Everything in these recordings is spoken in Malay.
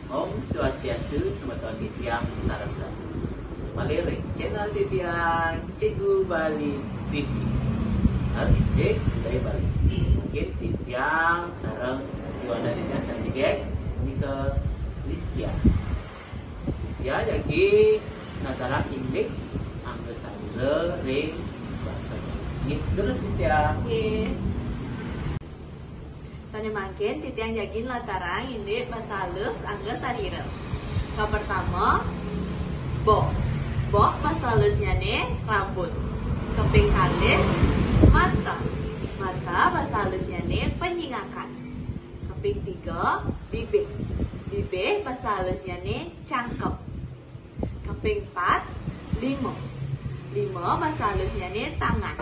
Om Swastiastu, selamat tiang sarang satu. Malireng channel titiang Cikgu Bali TV. Channel indek budaya Bali. Mungkin titiang sarang dua dari dasar indek ini ke Listia. Listia jadi natara indek angga salire ring bahasa Bali. Terus Listia. Sani makin titiang jagin latarang ini bahasa halus angga sarire. Yang pertama, boh bahasa halusnya nih rambut. Keping kalih mata bahasa halusnya nih penyingakan. Keping tiga, bibir bahasa halusnya nih cangkep. Keping empat, lima bahasa halusnya nih tangan.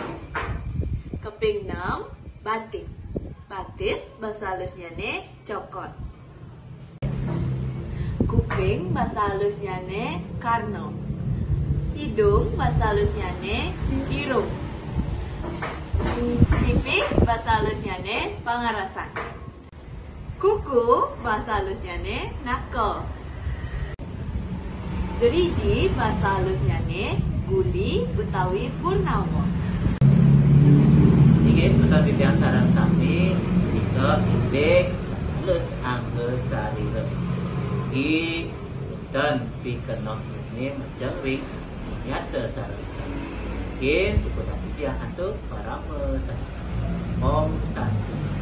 Keping enam, batis bahasa halusnya nih cokot. Kuping bahasa halusnya nih karno. Hidung bahasa halusnya nih irung. Pipi bahasa halusnya nih pangarasan. Kuku bahasa halusnya nih nako. Geriji bahasa halusnya nih guli Betawi Purnawa. Ini sebentar titiang sarang sami ke indek halus angge sarire. Di dan pikenoh ini macam ring biasa sarang sami. Mungkin kepada titiang hantu para pesan. Om Santi.